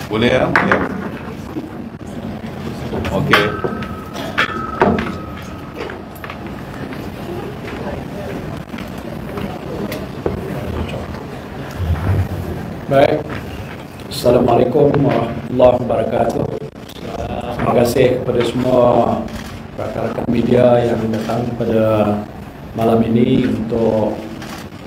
Boleh ya? Boleh. Okey. Baik. Assalamualaikum warahmatullahi wabarakatuh. Terima kasih kepada semua rakan-rakan media yang datang pada malam ini untuk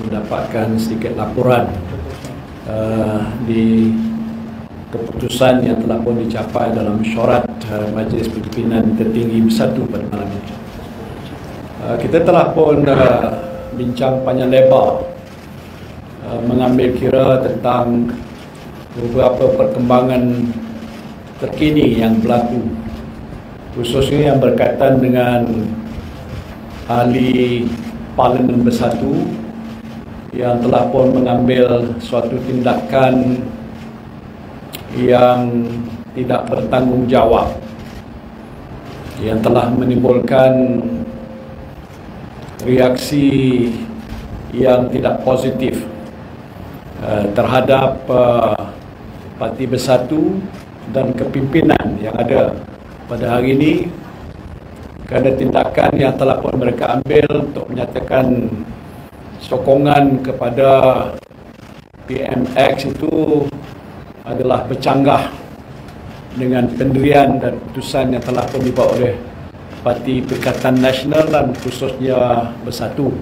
mendapatkan sedikit laporan di keputusan yang telah pun dicapai dalam mesyuarat Majlis Pimpinan Tertinggi Bersatu pada malam ini. Kita telah pun bincang panjang lebar mengambil kira tentang beberapa perkembangan terkini yang berlaku, khususnya yang berkaitan dengan ahli Parlimen Bersatu yang telah pun mengambil suatu tindakan yang tidak bertanggungjawab, yang telah menimbulkan reaksi yang tidak positif terhadap Parti Bersatu dan kepimpinan yang ada pada hari ini, kerana tindakan yang telah pun mereka ambil untuk menyatakan sokongan kepada PMX itu adalah bercanggah dengan pendirian dan keputusan yang telah pun dibuat oleh Parti Perikatan Nasional dan khususnya Bersatu.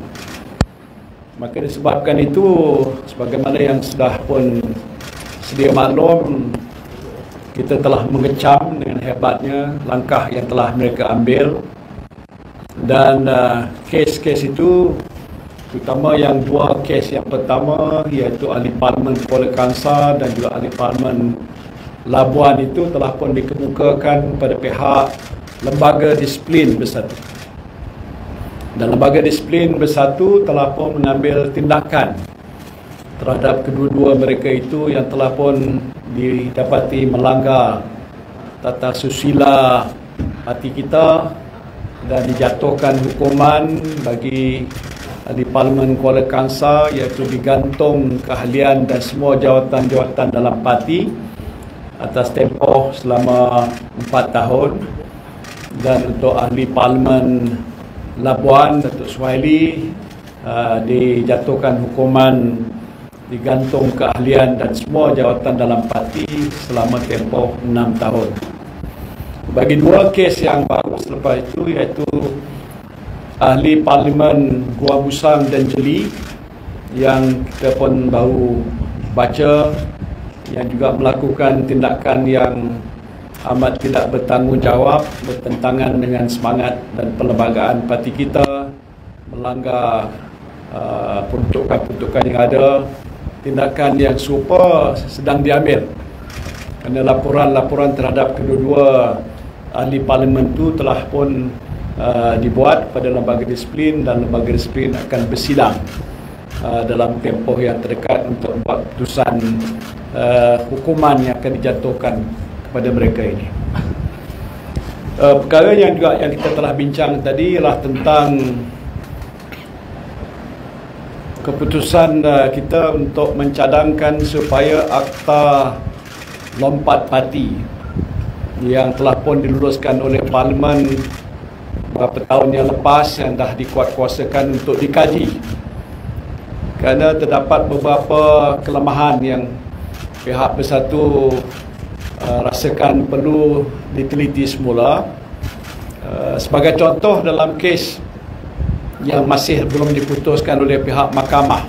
Maka disebabkan itu, sebagaimana yang sudah pun sedia maklum, kita telah mengecam dengan hebatnya langkah yang telah mereka ambil, dan kes-kes itu, terutama yang dua kes yang pertama, iaitu ahli Parlimen Kuala Kangsar dan juga ahli Parlimen Labuan, itu telah pun dikemukakan pada pihak Lembaga Disiplin Bersatu. Dan Lembaga Disiplin Bersatu telah pun mengambil tindakan terhadap kedua-dua mereka itu yang telah pun didapati melanggar tata susila parti kita dan dijatuhkan hukuman bagi ahli Parlimen Kuala Kangsar, iaitu digantung keahlian dan semua jawatan-jawatan dalam parti atas tempoh selama 4 tahun. Dan untuk ahli Parlimen Labuan, Datuk Suhaili, dijatuhkan hukuman digantung keahlian dan semua jawatan dalam parti selama tempoh 6 tahun. Bagi dua kes yang baru selepas itu, iaitu ahli Parlimen Gua Busang dan Jeli yang kita pun baru baca, yang juga melakukan tindakan yang amat tidak bertanggungjawab, bertentangan dengan semangat dan perlembagaan parti kita, melanggar peruntukan-peruntukan yang ada. Tindakan yang serupa sedang diambil kerana laporan-laporan terhadap kedua-dua ahli parlimen itu telah pun dibuat pada lembaga disiplin, dan lembaga disiplin akan bersidang dalam tempoh yang terdekat untuk membuat keputusan hukuman yang akan dijatuhkan kepada mereka ini. Perkara yang juga yang kita telah bincang tadi ialah tentang keputusan kita untuk mencadangkan supaya akta lompat parti yang telah pun diluluskan oleh Parlimen beberapa tahun yang lepas, yang dah dikuatkuasakan untuk dikaji, kerana terdapat beberapa kelemahan yang pihak Bersatu rasakan perlu diteliti semula. Sebagai contoh, dalam kes yang masih belum diputuskan oleh pihak mahkamah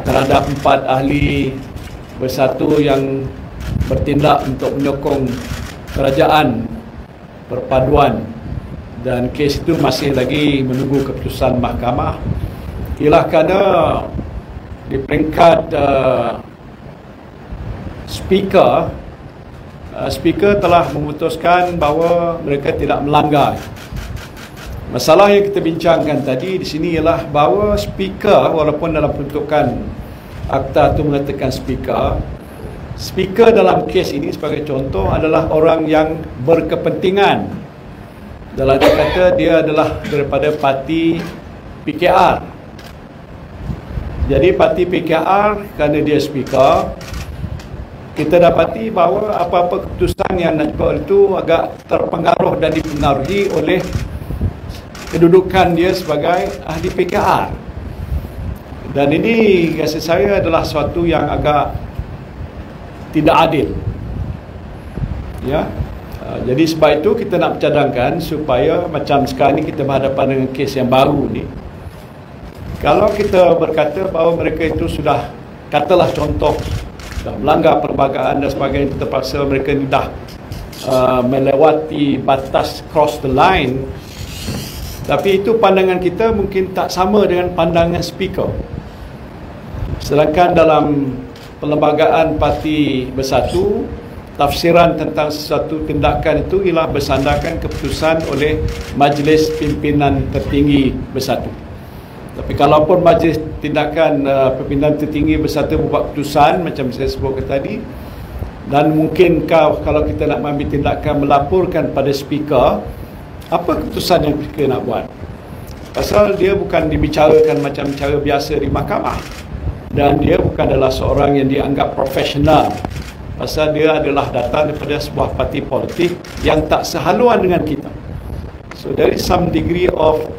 terhadap 4 ahli Bersatu yang bertindak untuk menyokong kerajaan perpaduan, dan kes itu masih lagi menunggu keputusan mahkamah, ialah kerana di peringkat speaker telah memutuskan bahawa mereka tidak melanggar. Masalah yang kita bincangkan tadi di sini ialah bahawa speaker, walaupun dalam peruntukan akta itu mengatakan speaker dalam kes ini sebagai contoh adalah orang yang berkepentingan. Dalam kata dia adalah daripada parti PKR. Jadi parti PKR, kerana dia speaker, kita dapati bahawa apa-apa keputusan yang nak dibuat itu agak terpengaruh dan dipengaruhi oleh kedudukan dia sebagai ahli PKR. Dan ini rasa saya adalah suatu yang agak tidak adil. Ya. Jadi sebab itu kita nak mencadangkan supaya macam sekarang ni kita berhadapan dengan kes yang baru ni. Kalau kita berkata bahawa mereka itu sudah, katalah contoh, dah melanggar perlembagaan dan sebagainya, terpaksa mereka ni dah melewati batas, cross the line. Tapi itu pandangan kita mungkin tak sama dengan pandangan speaker. Sedangkan dalam Perlembagaan Parti Bersatu, tafsiran tentang sesuatu tindakan itu ialah bersandarkan keputusan oleh Majlis Pimpinan Tertinggi Bersatu. Tapi kalaupun Majlis Tindakan Pimpinan Tertinggi Bersatu membuat keputusan macam saya sebutkan tadi, dan mungkin kalau kita nak ambil tindakan melaporkan pada speaker apa keputusan yang speaker nak buat, pasal dia bukan dibicarakan macam cara biasa di mahkamah, dan dia bukan adalah seorang yang dianggap profesional, pasal dia adalah datang daripada sebuah parti politik yang tak sehaluan dengan kita. So there is some degree of,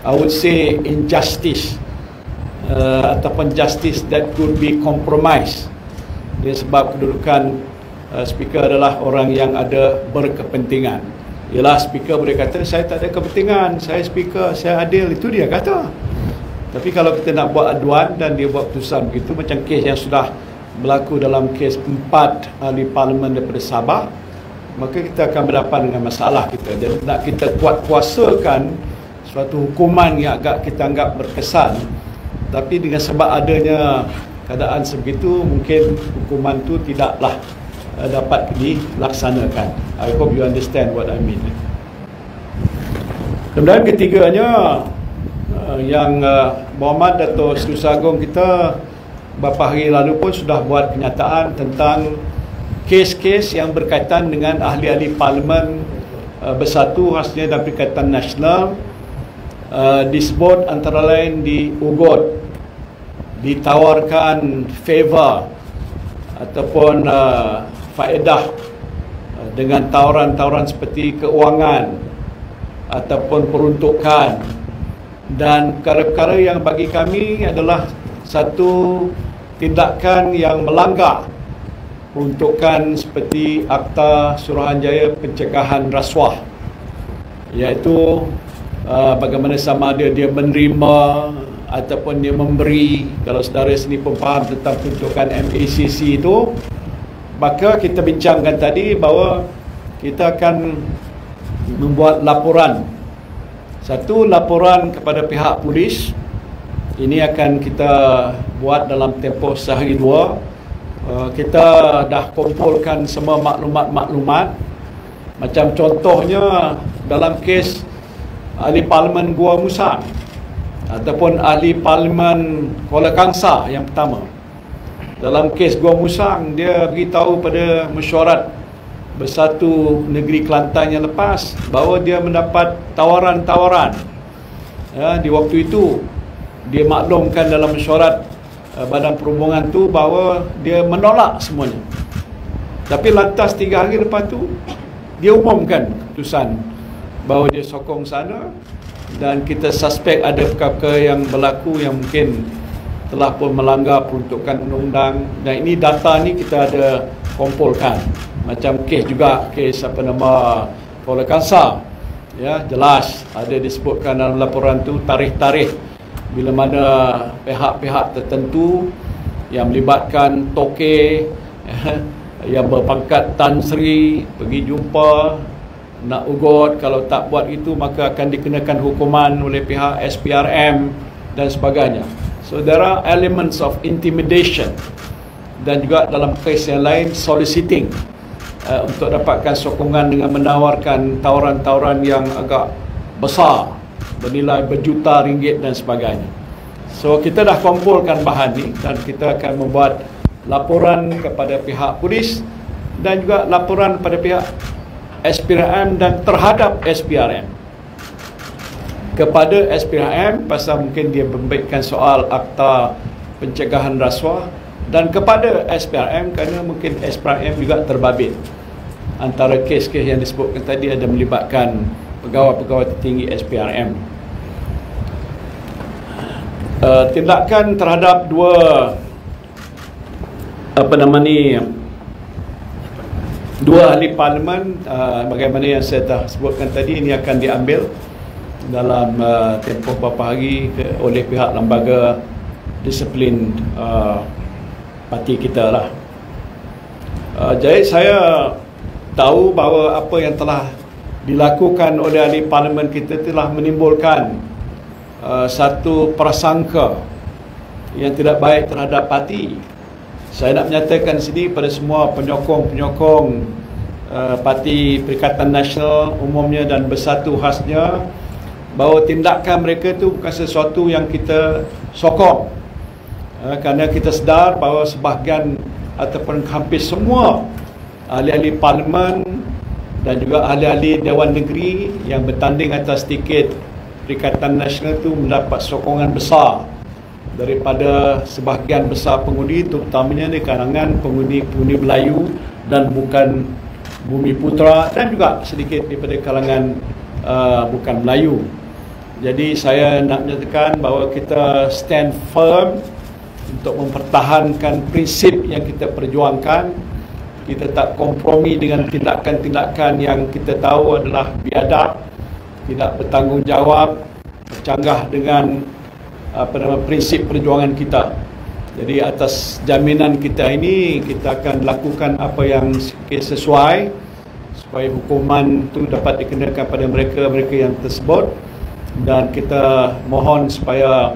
I would say, injustice ataupun justice that could be compromised. Dia sebab kedudukan speaker adalah orang yang ada berkepentingan. Ialah speaker boleh kata saya tak ada kepentingan, saya speaker, saya adil, itu dia kata. Tapi kalau kita nak buat aduan dan dia buat keputusan begitu, macam kes yang sudah berlaku dalam kes 4 ahli parlimen daripada Sabah, maka kita akan berhadapan dengan masalah kita. Jadi nak kita kuat-kuasakan suatu hukuman yang agak kita anggap berkesan, tapi dengan sebab adanya keadaan sebegitu, mungkin hukuman tu tidaklah dapat dilaksanakan. I hope you understand what I mean. Kemudian ketiganya, yang Muhammad Dato' Seri Agung kita beberapa hari lalu pun sudah buat kenyataan tentang kes-kes yang berkaitan dengan ahli-ahli parlimen bersatu khasnya dan Perikatan Nasional, disebut antara lain di Ugot, ditawarkan favor ataupun faedah dengan tawaran-tawaran seperti keuangan ataupun peruntukan, dan perkara-perkara yang bagi kami adalah satu tindakan yang melanggar peruntukan seperti Akta Suruhanjaya Pencegahan Rasuah, iaitu bagaimana sama ada dia menerima ataupun dia memberi. Kalau saudara sini pun faham tentang peruntukan MACC itu, maka kita bincangkan tadi bahawa kita akan membuat laporan. Satu, laporan kepada pihak polis. Ini akan kita buat dalam tempoh sehari dua. Kita dah kumpulkan semua maklumat-maklumat. Macam contohnya dalam kes ahli parlimen Gua Musang ataupun ahli parlimen Kuala Kangsar yang pertama. Dalam kes Gua Musang, dia beritahu pada mesyuarat Bersatu Negeri Kelantan yang lepas bahawa dia mendapat tawaran-tawaran. Di waktu itu dia maklumkan dalam mesyuarat Badan Perhubungan tu bahawa dia menolak semuanya. Tapi lantas 3 hari lepas tu dia umumkan keputusan bahawa dia sokong sana, dan kita suspek ada perkara yang berlaku yang mungkin telah pun melanggar peruntukan undang-undang. Dan ini data ni kita ada kumpulkan. Macam kes juga, kes Kuala Kangsar, ya, jelas ada disebutkan dalam laporan tu tarikh-tarikh bila mana pihak-pihak tertentu yang melibatkan toke yang berpangkat Tan Sri pergi jumpa nak ugut, kalau tak buat itu maka akan dikenakan hukuman oleh pihak SPRM dan sebagainya. So there are elements of intimidation, dan juga dalam kes yang lain soliciting untuk dapatkan sokongan dengan menawarkan tawaran-tawaran yang agak besar bernilai berjuta ringgit dan sebagainya. So kita dah kumpulkan bahan ni dan kita akan membuat laporan kepada pihak polis dan juga laporan kepada pihak SPRM dan terhadap SPRM. Kepada SPRM pasal mungkin dia memberikan soal Akta Pencegahan Rasuah, dan kepada SPRM, kerana mungkin SPRM juga terbabit. Antara kes-kes yang disebutkan tadi ada melibatkan pegawai-pegawai tertinggi SPRM. Tindakan terhadap dua ahli parlimen, bagaimana yang saya dah sebutkan tadi, ini akan diambil dalam tempoh beberapa hari oleh pihak lembaga disiplin parti kita lah. Jadi saya tahu bahawa apa yang telah dilakukan oleh ahli parlimen kita telah menimbulkan satu prasangka yang tidak baik terhadap parti. Saya nak menyatakan sini pada semua penyokong-penyokong Parti Perikatan Nasional umumnya dan Bersatu khasnya, bahawa tindakan mereka itu bukan sesuatu yang kita sokong, kerana kita sedar bahawa sebahagian ataupun hampir semua ahli-ahli parlimen dan juga ahli-ahli Dewan Negeri yang bertanding atas tiket Perikatan Nasional itu mendapat sokongan besar daripada sebahagian besar pengundi, terutamanya di kalangan pengundi-pengundi Melayu dan bukan Bumi Putra, dan juga sedikit daripada kalangan bukan Melayu. Jadi saya nak menyatakan bahawa kita stand firm untuk mempertahankan prinsip yang kita perjuangkan. Kita tak kompromi dengan tindakan-tindakan yang kita tahu adalah biadab, tidak bertanggungjawab, bercanggah dengan prinsip perjuangan kita. Jadi atas jaminan kita ini, kita akan lakukan apa yang sesuai supaya hukuman itu dapat dikenakan pada mereka yang tersebut, dan kita mohon supaya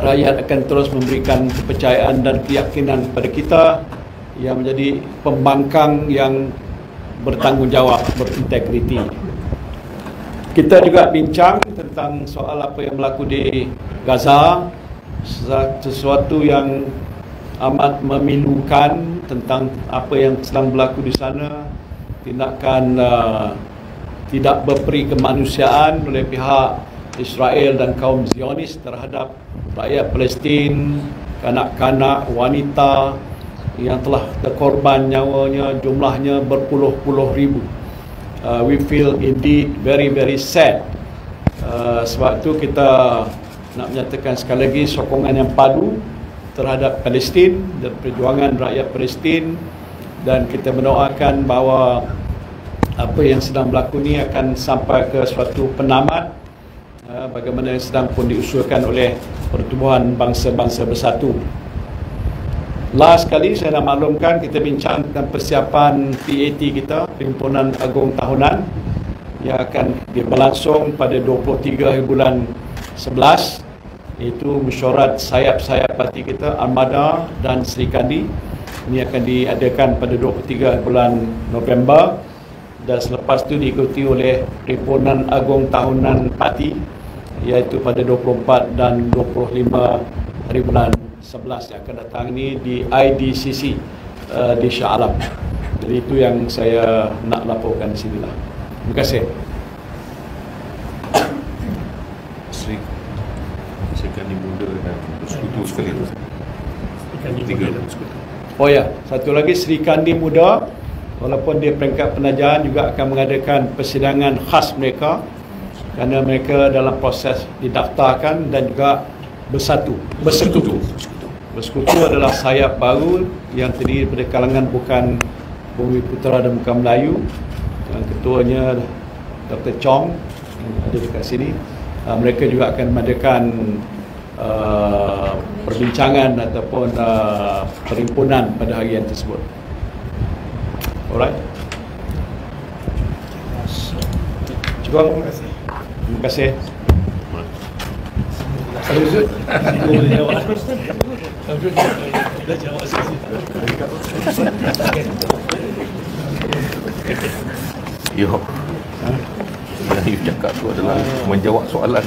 rakyat akan terus memberikan kepercayaan dan keyakinan kepada kita yang menjadi pembangkang yang bertanggungjawab, berintegriti. Kita juga bincang tentang soal apa yang berlaku di Gaza, sesuatu yang amat memilukan tentang apa yang sedang berlaku di sana, tindakan tidak berperi kemanusiaan oleh pihak Israel dan kaum Zionis terhadap rakyat Palestin, kanak-kanak, wanita yang telah terkorban nyawanya, jumlahnya berpuluh-puluh ribu. We feel indeed very very sad. Sebab itu kita nak menyatakan sekali lagi sokongan yang padu terhadap Palestin dan perjuangan rakyat Palestin, dan kita mendoakan bahawa apa yang sedang berlaku ini akan sampai ke suatu penamat, bagaimana yang sedang pun diusulkan oleh Pertubuhan Bangsa-Bangsa Bersatu. Last kali saya nak maklumkan, kita bincang tentang persiapan PAT kita, Perhimpunan Agung Tahunan, yang akan berlangsung pada 23 hari bulan 11, iaitu mesyuarat sayap-sayap parti kita, Armada dan Sri Kandi. Ini akan diadakan pada 23 bulan November, dan selepas itu diikuti oleh Perhimpunan Agung Tahunan Parti, iaitu pada 24 dan 25 hari bulan 11 yang akan datang ini di IDCC di Shah Alam. Jadi itu yang saya nak laporkan di sini lah. Terima kasih. Sri Kandi Muda dan Bersekutu sekali itu. Tiga Bersekutu. Oh ya, satu lagi, Sri Kandi Muda, walaupun dia peringkat penajaan, juga akan mengadakan persidangan khas mereka, kerana mereka dalam proses didaftarkan dan juga bersekutu. Bersekutu adalah sayap baru yang terdiri daripada kalangan bukan Bumi Putra dan bukan Melayu. Yang ketuanya Dr. Chong yang ada dekat sini. Mereka juga akan mengadakan perbincangan ataupun perhimpunan pada hari yang tersebut. Alright. Cukup. Terima kasih. Yo, yang you cakap tu adalah menjawab soalan.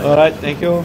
Alright, thank you.